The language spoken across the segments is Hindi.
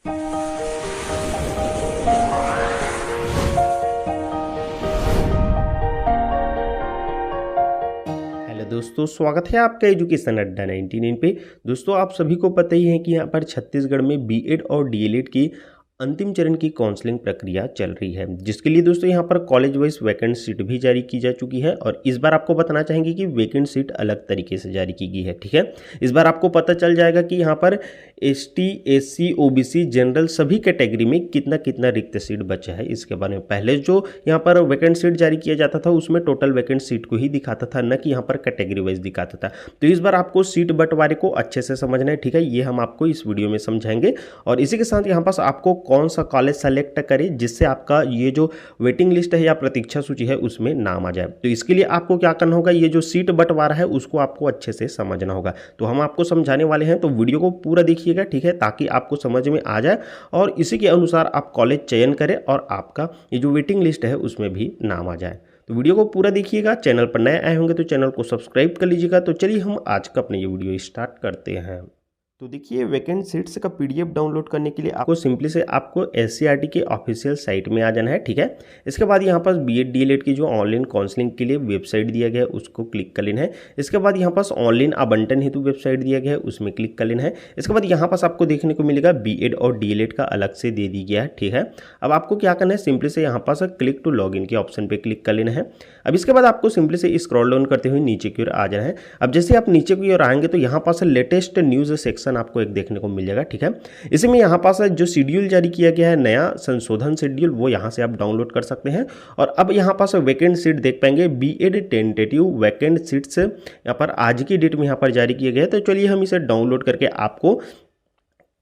हेलो दोस्तों, स्वागत है आपका एजुकेशन अड्डा 99 पे। दोस्तों, आप सभी को पता ही है कि यहाँ पर छत्तीसगढ़ में बीएड और डीएलएड की अंतिम चरण की काउंसलिंग प्रक्रिया चल रही है, जिसके लिए दोस्तों यहाँ पर कॉलेज वाइज वैकेंट सीट भी जारी की जा चुकी है। और इस बार आपको बताना चाहेंगे कि वैकेंट सीट अलग तरीके से जारी की गई है। ठीक है, इस बार आपको पता चल जाएगा कि यहाँ पर एसटी, एससी, ओबीसी, जनरल सभी कैटेगरी में कितना कितना रिक्त सीट बचा है इसके बारे में। पहले जो यहाँ पर वैकेंट सीट जारी किया जाता था उसमें टोटल वैकेंट सीट को ही दिखाता था, न कि यहाँ पर कैटेगरी वाइज दिखाता था। तो इस बार आपको सीट बंटवारे को अच्छे से समझना है। ठीक है, ये हम आपको इस वीडियो में समझाएंगे। और इसी के साथ यहाँ पास आपको कौन सा कॉलेज सेलेक्ट करें जिससे आपका ये जो वेटिंग लिस्ट है या प्रतीक्षा सूची है उसमें नाम आ जाए। तो इसके लिए आपको क्या करना होगा, ये जो सीट बंटवारा है उसको आपको अच्छे से समझना होगा। तो हम आपको समझाने वाले हैं, तो वीडियो को पूरा देखिएगा। ठीक है, ताकि आपको समझ में आ जाए और इसी के अनुसार आप कॉलेज चयन करें और आपका ये जो वेटिंग लिस्ट है उसमें भी नाम आ जाए। तो वीडियो को पूरा देखिएगा। चैनल पर नए आए होंगे तो चैनल को सब्सक्राइब कर लीजिएगा। तो चलिए हम आज का अपने ये वीडियो स्टार्ट करते हैं। तो देखिए, वैकेंट सीट्स का पीडीएफ डाउनलोड करने के लिए आपको सिंपली से आपको एससीईआरटी के ऑफिशियल साइट में आ जाना है। ठीक है, इसके बाद यहाँ पास बीएड डीएलएड की जो ऑनलाइन काउंसलिंग के लिए वेबसाइट दिया गया है उसको क्लिक कर लेना है। इसके बाद यहाँ पास ऑनलाइन आवंटन हेतु वेबसाइट दिया गया है उसमें क्लिक कर लेना है। इसके बाद यहाँ पास आपको देखने को मिलेगा बीएड और डीएलएड का अलग से दे दी गया है। ठीक है, अब आपको क्या करना है, सिंपली से यहाँ पास क्लिक टू लॉग इन के ऑप्शन पे क्लिक कर लेना है। अब इसके बाद आपको सिंपली से स्क्रॉल डाउन करते हुए नीचे की ओर आ जाना है। अब जैसे आप नीचे की ओर आएंगे तो यहाँ पास लेटेस्ट न्यूज़ सेक्शन आपको एक देखने को मिल जाएगा। ठीक है, इसी में यहाँ पास जो शेड्यूल जारी किया गया है, नया संशोधन शेड्यूल, वो यहाँ से आप डाउनलोड कर सकते हैं। और अब यहाँ पास वैकेंट सीट देख पाएंगे, बीएड टेंटेटिव वैकेंट सीट्स यहाँ पर आज की डेट में यहाँ पर जारी किए गए। तो चलिए हम इसे डाउनलोड करके आपको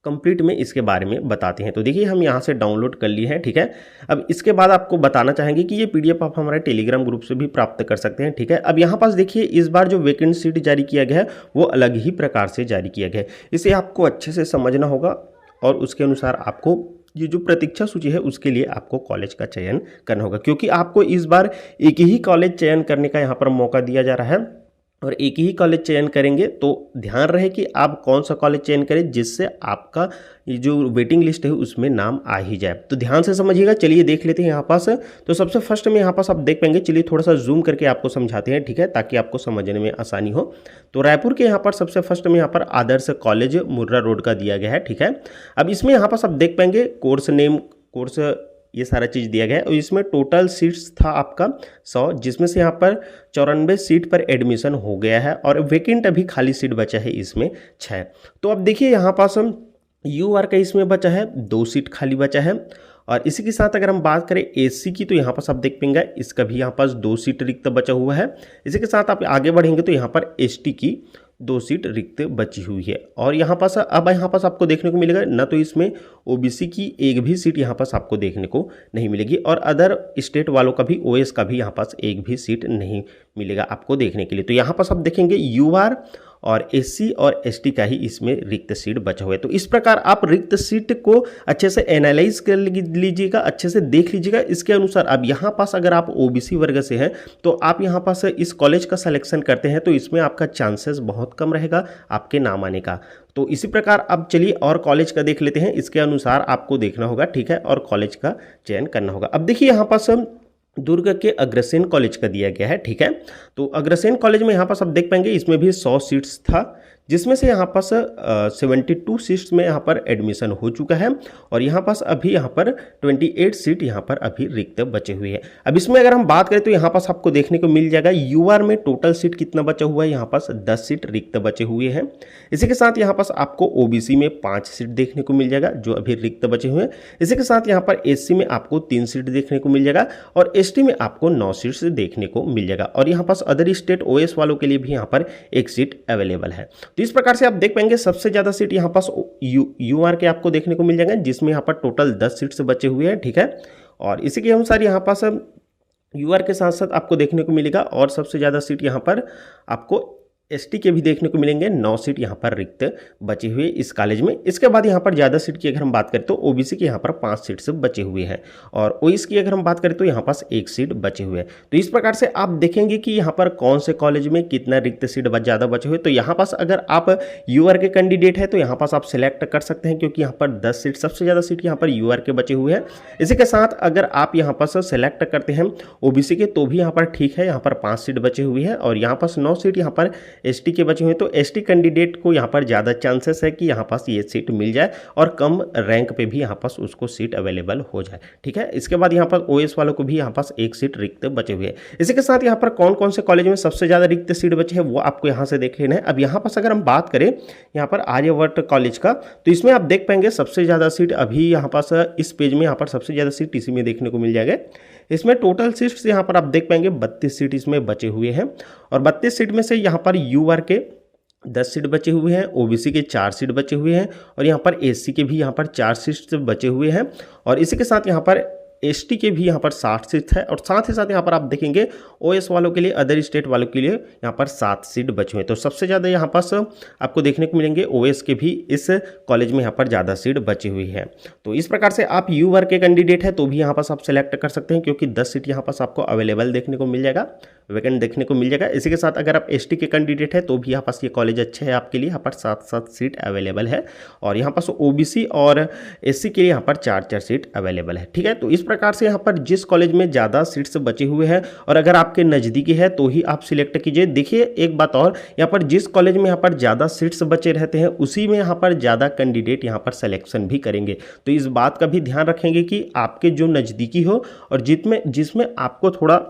कंप्लीट में इसके बारे में बताते हैं। तो देखिए, हम यहाँ से डाउनलोड कर लिए हैं। ठीक है, अब इसके बाद आपको बताना चाहेंगे कि ये पीडीएफ आप हमारे टेलीग्राम ग्रुप से भी प्राप्त कर सकते हैं। ठीक है, अब यहाँ पास देखिए, इस बार जो वैकेंट सीट जारी किया गया है वो अलग ही प्रकार से जारी किया गया है। इसे आपको अच्छे से समझना होगा और उसके अनुसार आपको ये जो प्रतीक्षा सूची है उसके लिए आपको कॉलेज का चयन करना होगा, क्योंकि आपको इस बार एक ही कॉलेज चयन करने का यहाँ पर मौका दिया जा रहा है। और एक ही कॉलेज चयन करेंगे तो ध्यान रहे कि आप कौन सा कॉलेज चयन करें जिससे आपका ये जो वेटिंग लिस्ट है उसमें नाम आ ही जाए। तो ध्यान से समझिएगा। चलिए देख लेते हैं यहाँ पास। तो सबसे फर्स्ट में यहाँ पास आप देख पाएंगे, चलिए थोड़ा सा जूम करके आपको समझाते हैं। ठीक है, ताकि आपको समझने में आसानी हो। तो रायपुर के यहाँ पर सबसे फर्स्ट में यहाँ पर आदर्श कॉलेज मुर्रा रोड का दिया गया है। ठीक है, अब इसमें यहाँ पास आप देख पाएंगे कोर्स नेम, कोर्स, ये सारा चीज़ दिया गया है। और इसमें टोटल सीट्स था आपका 100, जिसमें से यहाँ पर 94 सीट पर एडमिशन हो गया है और वैकेंट अभी खाली सीट बचा है इसमें 6। तो अब देखिए, यहाँ पास हम यूआर का इसमें बचा है 2 सीट खाली बचा है। और इसी के साथ अगर हम बात करें एससी की, तो यहाँ पास आप देख पाएंगे इसका भी यहाँ पास 2 सीट रिक्त बचा हुआ है। इसी के साथ आप आगे बढ़ेंगे तो यहाँ पर एसटी की 2 सीट रिक्त बची हुई है। और यहाँ पास अब यहाँ पास आपको देखने को मिलेगा ना, तो इसमें ओबीसी की एक भी सीट यहाँ पास आपको देखने को नहीं मिलेगी और अदर स्टेट वालों का भी, ओएस का भी यहाँ पास एक भी सीट नहीं मिलेगा आपको देखने के लिए। तो यहाँ पास आप देखेंगे यूआर और एससी और एसटी का ही इसमें रिक्त सीट बचा हुआ है। तो इस प्रकार आप रिक्त सीट को अच्छे से एनालाइज कर लीजिएगा, अच्छे से देख लीजिएगा। इसके अनुसार अब यहाँ पास अगर आप ओबीसी वर्ग से हैं तो आप यहाँ पास इस कॉलेज का सिलेक्शन करते हैं तो इसमें आपका चांसेस बहुत कम रहेगा आपके नाम आने का। तो इसी प्रकार अब चलिए और कॉलेज का देख लेते हैं, इसके अनुसार आपको देखना होगा। ठीक है, और कॉलेज का चयन करना होगा। अब देखिए, यहाँ पास दुर्ग के अग्रसेन कॉलेज का दिया गया है। ठीक है, तो अग्रसेन कॉलेज में यहाँ पास आप देख पाएंगे इसमें भी 100 सीट्स था, जिसमें से यहाँ पास 72 सीट्स में यहाँ पर एडमिशन हो चुका है और यहाँ पास अभी यहाँ पर 28 सीट यहाँ पर अभी रिक्त बचे हुए हैं। अब इसमें अगर हम बात करें तो यहाँ पास आपको देखने को मिल जाएगा यूआर में टोटल सीट कितना बचा हुआ है, यहाँ पास 10 सीट रिक्त बचे हुए हैं। इसी के साथ यहाँ पास आपको ओबीसी में 5 सीट देखने को मिल जाएगा जो अभी रिक्त बचे हुए हैं। इसी के साथ यहाँ पर एससी में आपको 3 सीट देखने को मिल जाएगा और एसटी में आपको 9 सीट्स देखने को मिल जाएगा। और यहाँ पास अदर स्टेट ओएस वालों के लिए भी यहाँ पर 1 सीट अवेलेबल है। तो इस प्रकार से आप देख पाएंगे सबसे ज़्यादा सीट यहाँ पास यूआर के आपको देखने को मिल जाएंगे, जिसमें यहाँ पर टोटल 10 सीट्स बचे हुए हैं। ठीक है, और इसी के अनुसार यहाँ पास यूआर के साथ साथ आपको देखने को मिलेगा और सबसे ज़्यादा सीट यहाँ पर आपको एसटी के भी देखने को मिलेंगे 9 सीट यहाँ पर रिक्त बचे हुए इस कॉलेज में। इसके बाद यहाँ पर ज़्यादा सीट की अगर हम बात करें तो ओबीसी के यहाँ पर 5 सीट से बचे हुए हैं और ओएस की अगर हम बात करें तो यहाँ पास 1 सीट बचे हुए हैं। तो इस प्रकार से आप देखेंगे कि यहाँ पर कौन से कॉलेज में कितना रिक्त सीट ज़्यादा बचे हुए। तो यहाँ पास अगर आप यूआर के कैंडिडेट है तो यहाँ पास आप सिलेक्ट कर सकते हैं, क्योंकि यहाँ पर 10 सीट सबसे ज़्यादा सीट यहाँ पर यूआर के बचे हुए हैं। इसी के साथ अगर आप यहाँ पास सेलेक्ट करते हैं ओबीसी के तो भी यहाँ पर ठीक है, यहाँ पर 5 सीट बचे हुए हैं और यहाँ पास 9 सीट यहाँ पर एसटी के बचे हुए हैं। तो एसटी कैंडिडेट को यहाँ पर ज़्यादा चांसेस है कि यहाँ पास ये सीट मिल जाए और कम रैंक पे भी यहाँ पास उसको सीट अवेलेबल हो जाए, ठीक है। इसके बाद यहाँ पर ओएस वालों को भी यहाँ पास 1 सीट रिक्त बचे हुए हैं। इसी के साथ यहाँ पर कौन कौन से कॉलेज में सबसे ज़्यादा रिक्त सीट बचे हैं वो आपको यहाँ से देख लेना है। अब यहाँ पास अगर हम बात करें यहाँ पर आर्यभट्ट कॉलेज का, तो इसमें आप देख पाएंगे सबसे ज़्यादा सीट अभी यहाँ पास इस पेज में यहाँ पर सबसे ज़्यादा सीट इसी में देखने को मिल जाएगा। इसमें टोटल सीट्स यहाँ पर आप देख पाएंगे 32 सीट इसमें बचे हुए हैं और 32 सीट में से यहाँ पर यूआर के 10 सीट बचे हुए हैं, ओबीसी के 4 सीट बचे हुए हैं और यहाँ पर एससी के भी यहाँ पर 4 सीट बचे हुए हैं और इसी के साथ यहाँ पर एसटी के भी यहाँ पर 60 सीट है और साथ ही साथ यहाँ पर आप देखेंगे ओएस वालों के लिए, अदर स्टेट वालों के लिए यहाँ पर 7 सीट बचे हुए हैं। तो सबसे ज़्यादा यहाँ पास आपको देखने को मिलेंगे ओएस के भी इस कॉलेज में यहाँ पर ज़्यादा सीट बची हुई है। तो इस प्रकार से आप यूआर के कैंडिडेट है तो भी यहाँ पास आप सेलेक्ट कर सकते हैं, क्योंकि 10 सीट यहाँ पास आपको अवेलेबल देखने को मिल जाएगा, वैकेंट देखने को मिल जाएगा। इसी के साथ अगर आप एसटी के कैंडिडेट है तो भी यहाँ पास ये कॉलेज अच्छे है आपके लिए, यहाँ पर 7 सीट अवेलेबल है और यहाँ पास ओबीसी और एससी के लिए यहाँ पर 4 सीट अवेलेबल है, ठीक है। तो इस प्रकार से यहाँ पर जिस कॉलेज में ज़्यादा सीट्स बचे हुए हैं और अगर आपके नज़दीकी है तो ही आप सिलेक्ट कीजिए। देखिए एक बात और, यहाँ पर जिस कॉलेज में यहाँ पर ज़्यादा सीट्स बचे रहते हैं उसी में यहाँ पर ज़्यादा कैंडिडेट यहाँ पर सिलेक्शन भी करेंगे। तो इस बात का भी ध्यान रखेंगे कि आपके जो नज़दीकी हो और जिसमें आपको थोड़ा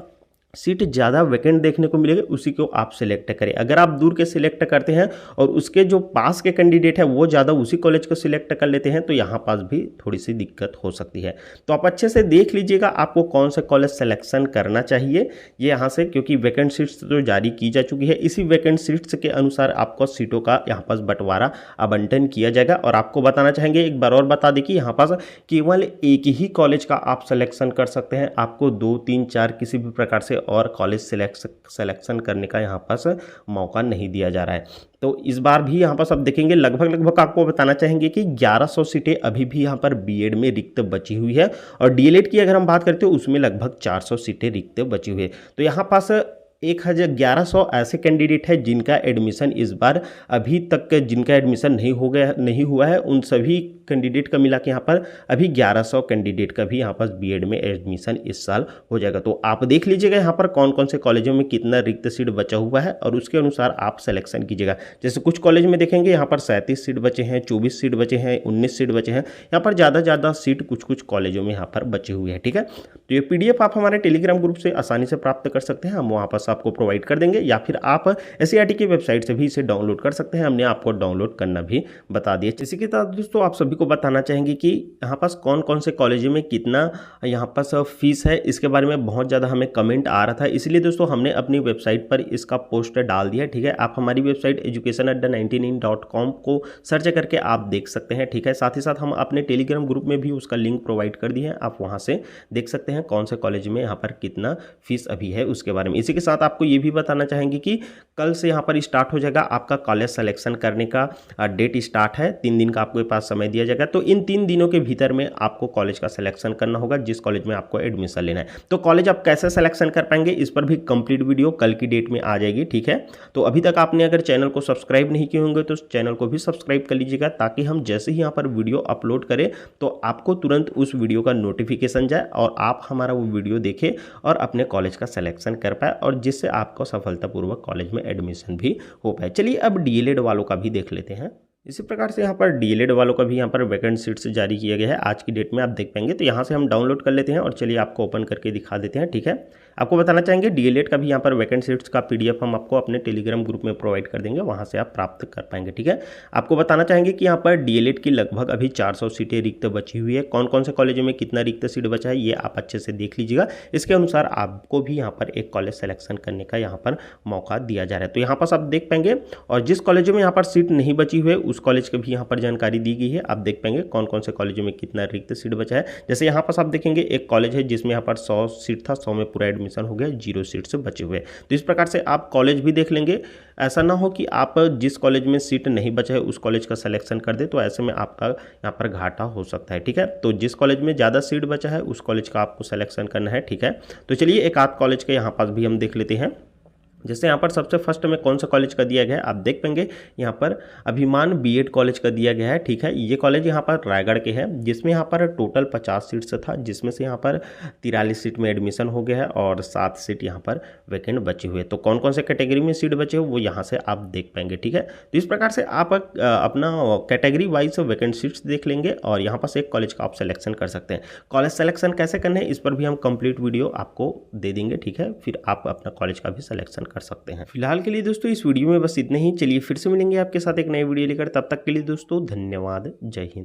सीट ज़्यादा वैकेंट देखने को मिलेगी उसी को आप सिलेक्ट करें। अगर आप दूर के सिलेक्ट करते हैं और उसके जो पास के कैंडिडेट है वो ज़्यादा उसी कॉलेज को सिलेक्ट कर लेते हैं तो यहाँ पास भी थोड़ी सी दिक्कत हो सकती है। तो आप अच्छे से देख लीजिएगा आपको कौन सा कॉलेज सिलेक्शन करना चाहिए ये यहाँ से, क्योंकि वैकेंट सीट्स तो जारी की जा चुकी है। इसी वैकेंट सीट्स के अनुसार आपको सीटों का यहाँ पास बंटवारा आवंटन किया जाएगा। और आपको बताना चाहेंगे, एक बार और बता दें कि यहाँ पास केवल एक ही कॉलेज का आप सिलेक्शन कर सकते हैं, आपको 2, 3, 4 किसी भी प्रकार से और कॉलेज सिलेक्शन करने का यहाँ पास मौका नहीं दिया जा रहा है। तो इस बार भी यहाँ पास आप देखेंगे लगभग आपको बताना चाहेंगे कि 1100 सीटें अभी भी यहाँ पर बीएड में रिक्त बची हुई है और डीएलएड की अगर हम बात करते हैं उसमें लगभग 400 सीटें रिक्त बची हुई है। तो यहाँ पास 1100 ऐसे कैंडिडेट है जिनका एडमिशन इस बार अभी तक जिनका एडमिशन नहीं हुआ है, उन सभी कैंडिडेट का मिला के यहाँ पर अभी 1100 कैंडिडेट का भी यहाँ पास बीएड में एडमिशन इस साल हो जाएगा। तो आप देख लीजिएगा यहाँ पर कौन कौन से कॉलेजों में कितना रिक्त सीट बचा हुआ है और उसके अनुसार आप सिलेक्शन कीजिएगा। जैसे कुछ कॉलेज में देखेंगे यहाँ पर 37 सीट बचे हैं, 24 सीट बचे हैं, 19 सीट बचे हैं, यहाँ पर ज़्यादा सीट कुछ कॉलेजों में यहाँ पर बची हुई है, ठीक है। तो ये PDF आप हमारे टेलीग्राम ग्रुप से आसानी से प्राप्त कर सकते हैं, हम वहाँ पर आपको प्रोवाइड कर देंगे, या फिर आप SCERT की वेबसाइट से भी इसे डाउनलोड कर सकते हैं। हमने आपको डाउनलोड करना भी बता दिया। इसी के साथ दोस्तों आप सभी को बताना चाहेंगे कि यहाँ पास कौन कौन से कॉलेज में कितना यहाँ पास फीस है, इसके बारे में बहुत ज़्यादा हमें कमेंट आ रहा था, इसलिए दोस्तों हमने अपनी वेबसाइट पर इसका पोस्टर डाल दिया, ठीक है। आप हमारी वेबसाइट education@99.com को सर्च करके आप देख सकते हैं, ठीक है। साथ ही साथ हम अपने टेलीग्राम ग्रुप में भी उसका लिंक प्रोवाइड कर दिए हैं, आप वहाँ से देख सकते हैं कौन से कॉलेज में यहाँ पर कितना फीस अभी है उसके बारे में। इसी के साथ आपको ये भी बताना चाहेंगे कि कल से यहाँ पर स्टार्ट हो जाएगा आपका कॉलेज सिलेक्शन करने का डेट स्टार्ट है, 3 दिन का आपके पास समय दिया जाएगा। तो इन 3 दिनों के भीतर में आपको कॉलेज का सिलेक्शन करना होगा जिस कॉलेज में आपको एडमिशन लेना है। तो कॉलेज आप कैसे सिलेक्शन कर पाएंगे इस पर भी कंप्लीट वीडियो कल की डेट में आ जाएगी, ठीक है। तो अभी तक आपने अगर चैनल को सब्सक्राइब नहीं किए होंगे तो चैनल को भी सब्सक्राइब कर लीजिएगा, ताकि हम जैसे ही यहाँ पर वीडियो अपलोड करें तो आपको तुरंत उस वीडियो का नोटिफिकेशन जाए और आप हमारा वो वीडियो देखें और अपने कॉलेज का सिलेक्शन कर पाए और जिससे आपको सफलतापूर्वक कॉलेज में एडमिशन भी हो पाए। चलिए अब डीएलएड वालों का भी देख लेते हैं। इसी प्रकार से यहाँ पर डीएलएड वालों का भी यहाँ पर वैकेंट सीट्स जारी किया गया है आज की डेट में, आप देख पाएंगे। तो यहाँ से हम डाउनलोड कर लेते हैं और चलिए आपको ओपन करके दिखा देते हैं, ठीक है। आपको बताना चाहेंगे डीएलएड का भी यहाँ पर वैकेंट सीट्स का PDF हम आपको अपने टेलीग्राम ग्रुप में प्रोवाइड कर देंगे, वहाँ से आप प्राप्त कर पाएंगे, ठीक है। आपको बताना चाहेंगे कि यहाँ पर डीएलएड की लगभग अभी 400 सीटें रिक्त बची हुई है। कौन कौन से कॉलेजों में कितना रिक्त सीट बचा है ये आप अच्छे से देख लीजिएगा, इसके अनुसार आपको भी यहाँ पर एक कॉलेज सिलेक्शन करने का यहाँ पर मौका दिया जा रहा है। तो यहाँ पर आप देख पाएंगे और जिस कॉलेजों में यहाँ पर सीट नहीं बची हुई है उस कॉलेज की भी यहाँ पर जानकारी दी गई है। आप देख पाएंगे कौन कौन से कॉलेजों में कितना रिक्त सीट बचा है। जैसे यहाँ पर आप देखेंगे एक कॉलेज है जिसमें यहाँ पर 100 सीट था, 100 में पूरा एडमिशन एडमिशन हो गया, 0 सीट्स बचे हुए। तो इस प्रकार से आप कॉलेज भी देख लेंगे। ऐसा ना हो कि आप जिस कॉलेज में सीट नहीं बचा है उस कॉलेज का सिलेक्शन कर दे, तो ऐसे में आपका यहाँ पर घाटा हो सकता है। ठीक है, तो जिस कॉलेज में ज़्यादा सीट बचा है उस कॉलेज का आपको सिलेक्शन करना है। ठीक है, तो चलिए एक आध कॉलेज के यहाँ पास भी हम देख लेते हैं। जैसे यहाँ पर सबसे फर्स्ट में कौन सा कॉलेज का दिया गया है, आप देख पाएंगे यहाँ पर अभिमान बीएड कॉलेज का दिया गया है। ठीक है, ये कॉलेज यहाँ पर रायगढ़ के है, जिसमें यहाँ पर टोटल 50 सीट्स था, जिसमें से यहाँ पर 43 सीट में एडमिशन हो गया है और 7 सीट यहाँ पर वैकेंट बचे हुए। तो कौन कौन से कैटेगरी में सीट बचे हुए वो यहाँ से आप देख पाएंगे। ठीक है, तो इस प्रकार से आप अपना कैटेगरी वाइज वैकेंट सीट्स देख लेंगे और यहाँ पर से एक कॉलेज का आप सिलेक्शन कर सकते हैं। कॉलेज सिलेक्शन कैसे करना है इस पर भी हम कंप्लीट वीडियो आपको दे देंगे। ठीक है, फिर आप अपना कॉलेज का भी सिलेक्शन कर सकते हैं। फिलहाल के लिए दोस्तों इस वीडियो में बस इतना ही। चलिए फिर से मिलेंगे आपके साथ एक नई वीडियो लेकर, तब तक के लिए दोस्तों धन्यवाद, जय हिंद।